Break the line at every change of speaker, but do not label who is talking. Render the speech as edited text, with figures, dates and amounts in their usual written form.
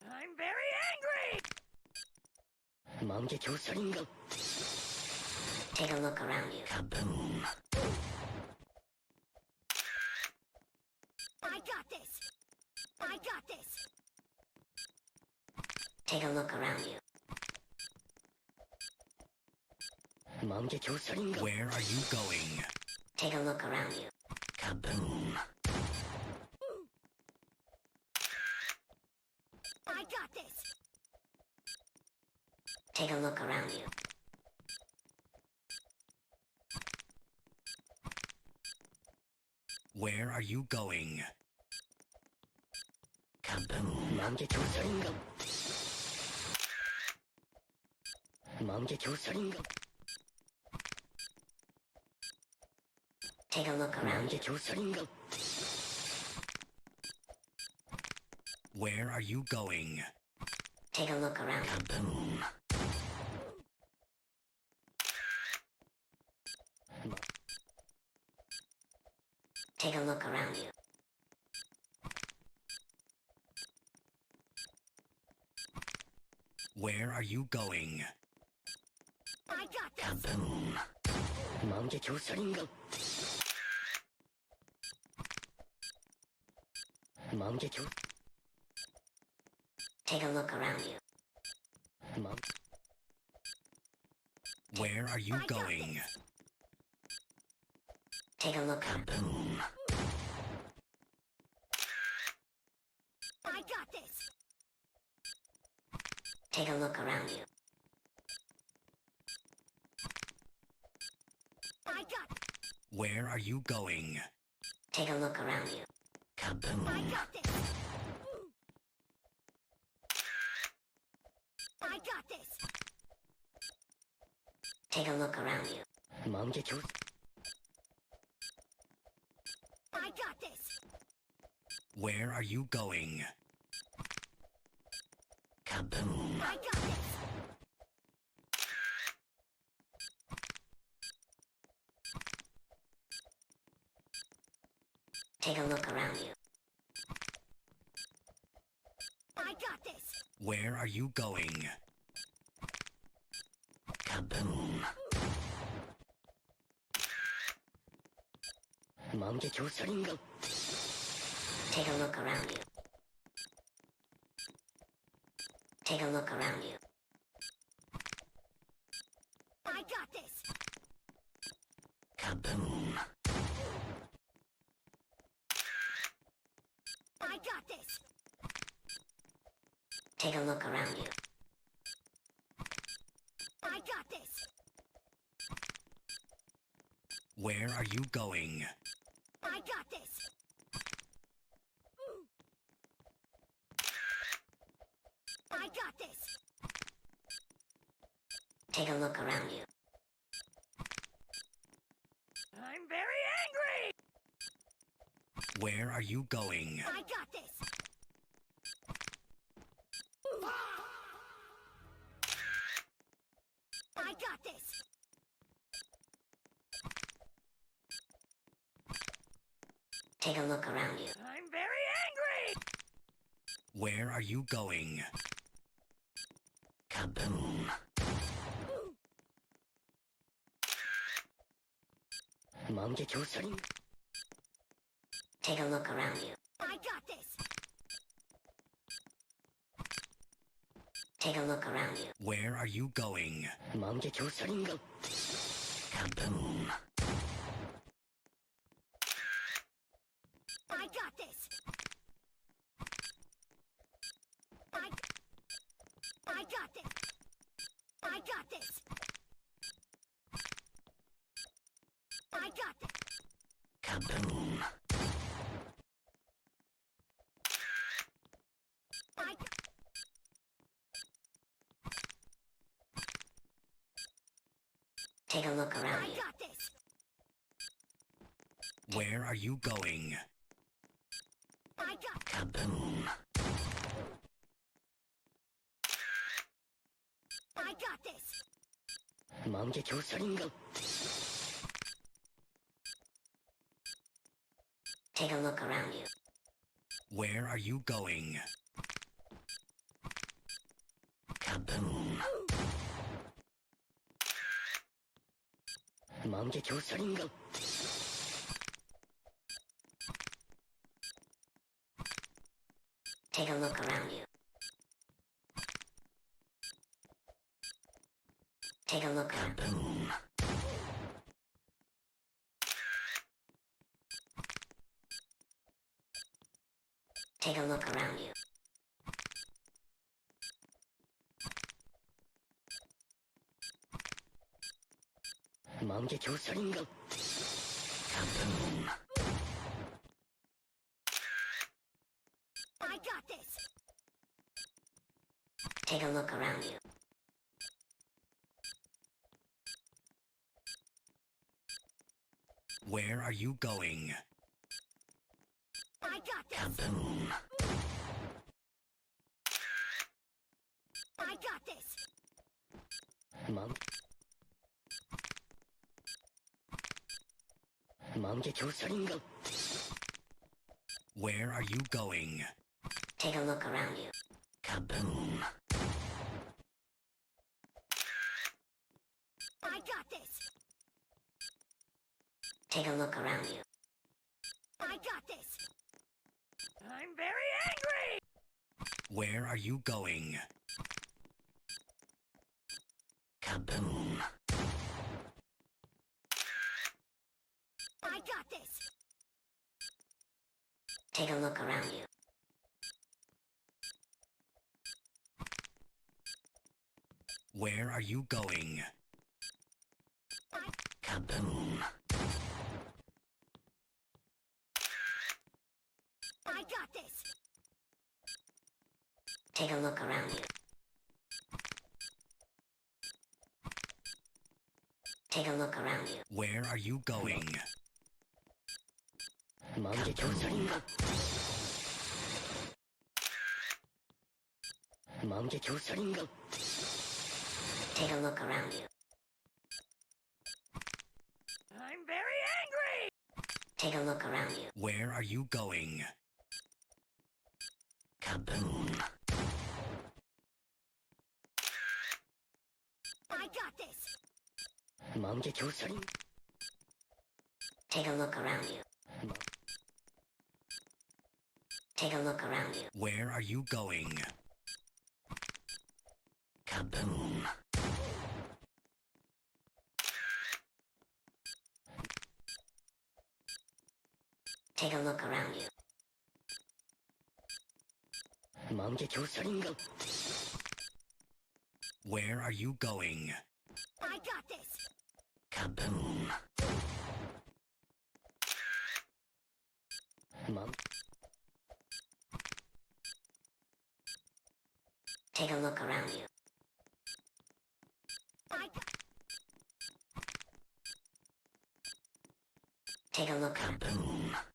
I'm very angry!
Take a look around you.
Kaboom.
I got this! I got this!
Take a look around you.
Where are you going?
Take a look around you.
Kaboom.
I got this!
Take a look around you.
Where are you going? Kaboom.
Take a look around you.
Where are you going?
Take a look around you.
Kaboom.
Take a look around you.
Where are you going?
I got this!
Kaboom.
Take a look around you.
Where are you going?
Take a look around you.
Kaboom.
I got this!
Take a look around you.
I got
Where are you going?
Take a look around you.
I
Kaboom.
got this! I got this!
Take a look around you.
I got this!
Where are you going? Kaboom.
I got this!
Take a look around you.
I got this!
Where are you going? Kaboom.
Take a look around you. Take a look around you.
I got this!
Kaboom.
I got this!
Take a look around you.
I got this!
Where are you going?
I got this! I got this!
Take a look around you.
I'm very angry!
Where are you going?
I got this! I got this!
Take a look around you.
I'm very angry!
Where are you going? Kaboom.
Take a look around you.
I got this!
Take a look around you.
Where are you going? Kaboom.
I got this! I got this! I got this! I got this!
Kaboom.
I
Take a look around you.
got this!
Where are you going?
I got
Kaboom.
I got this!
Take a look around you.
Where are you going? Kaboom! 万華鏡車輪ガン
Take a look around you. Take a look around.
Kaboom!
Take a look around you.
Kaboom!
I got this.
Take a look around you.
Where are you going?
I got this.
Kaboom!
I got this.
Where are you going?
Take a look around you.
Kaboom!
I got this.
Take a look around you.
I got this. I'm very angry.
Where are you going? Kaboom!
I got this.
Take a look around you.
Where are you going? Kaboom!
I got this.
Take a look around you. Take a look around you.
Where are you going?
Take a look around you.
I'm very angry.
Take a look around you.
Where are you going? Kaboom!
I got this.
Take a look around you. Take a look around you.
Where are you going? Kaboom!
Take a look around you.
Where are you going?
I got this.
Kaboom!
Take a look around you.
I got
Take a look around.
Kaboom!